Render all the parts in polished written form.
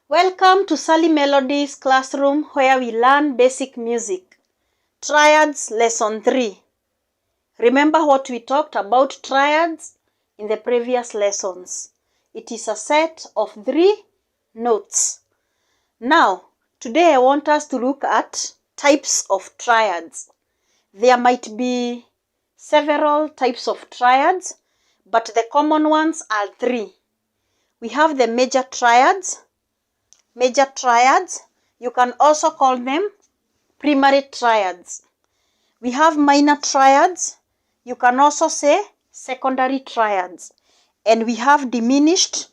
Welcome to Sally Melodies classroom where we learn basic music. Triads Lesson 3. Remember what we talked about triads in the previous lessons. It is a set of 3 notes. Now, today I want us to look at types of triads. There might be several types of triads, but the common ones are 3. We have the major triads. You can also call them primary triads. We have minor triads. You can also say secondary triads. And we have diminished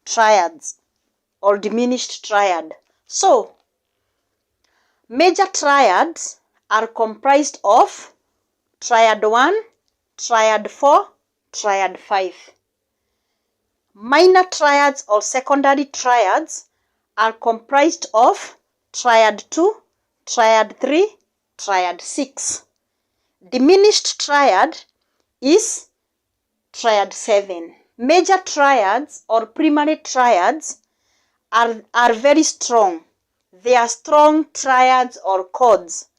triads or diminished triad. So, major triads are comprised of triad 1, triad 4, triad 5. Minor triads or secondary triads are comprised of triad 2, triad 3, triad 6. Diminished triad is triad 7. Major triads or primary triads are very strong. They are strong triads or chords,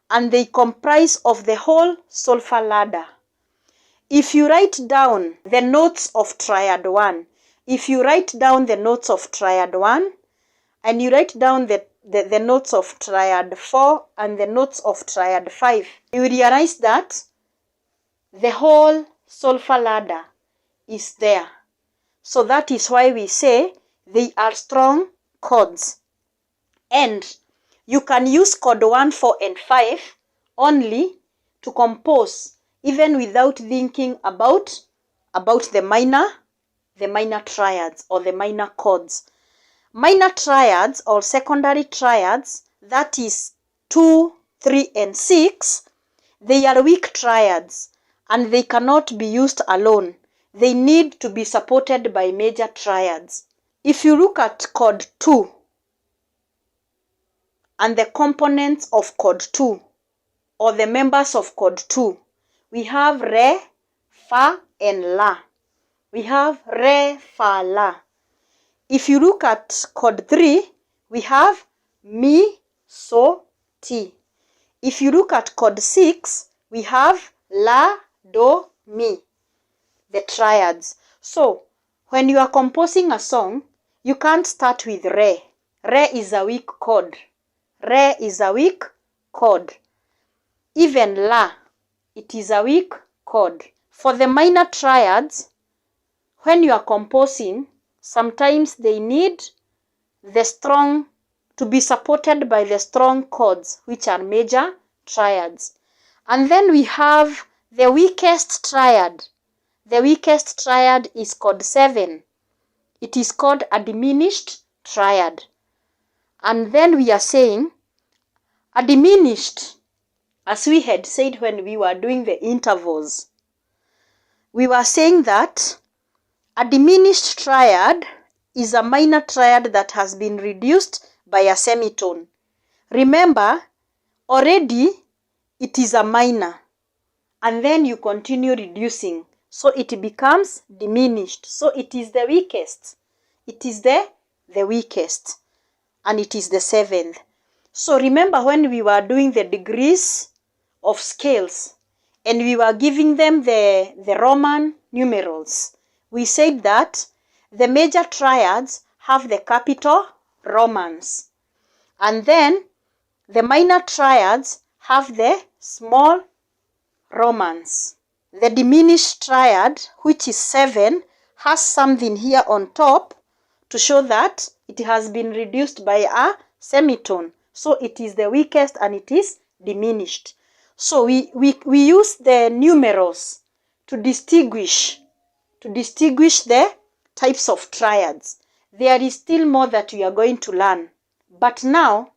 and they comprise of the whole solfa ladder. If you write down the notes of triad 1, and you write down the notes of triad 4 and the notes of triad 5, you realize that the whole solfa ladder is there. So that is why we say they are strong chords. And you can use chord 1, 4, and 5 only to compose, even without thinking about the minor triads or the minor chords. Minor triads or secondary triads, that is 2, 3, and 6, they are weak triads and they cannot be used alone. They need to be supported by major triads. If you look at chord 2 and the components of chord 2 or the members of chord 2, we have re, fa, and la. We have re, fa, la. If you look at chord 3, we have mi, so, ti. If you look at chord 6, we have la, do, mi, the triads. So, when you are composing a song, you can't start with re. Re is a weak chord. Even la, it is a weak chord. For the minor triads, when you are composing, sometimes they need the strong to be supported by the strong chords, which are major triads. And then we have the weakest triad. The weakest triad is chord 7. It is called a diminished triad. And then we are saying a diminished, as we had said when we were doing the intervals, we were saying that a diminished triad is a minor triad that has been reduced by a semitone. Remember, already it is a minor, and then you continue reducing, so it becomes diminished. So it is the weakest. It is the weakest, and it is the 7th. So remember when we were doing the degrees of scales, and we were giving them the Roman numerals, we said that the major triads have the capital Romans, and then the minor triads have the small Romans. The diminished triad, which is 7, has something here on top to show that it has been reduced by a semitone. So it is the weakest and it is diminished. So we use the numerals to distinguish the types of triads. There is still more that we are going to learn. But now,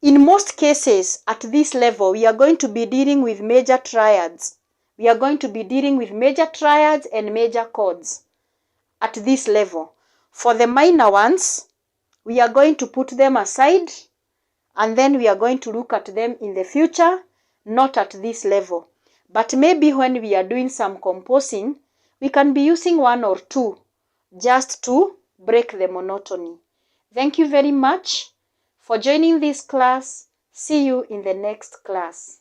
in most cases at this level, we are going to be dealing with major triads. We are going to be dealing with major triads and major chords at this level. For the minor ones, we are going to put them aside, and then we are going to look at them in the future, not at this level. But maybe when we are doing some composing, we can be using 1 or 2 just to break the monotony. Thank you very much for joining this class. See you in the next class.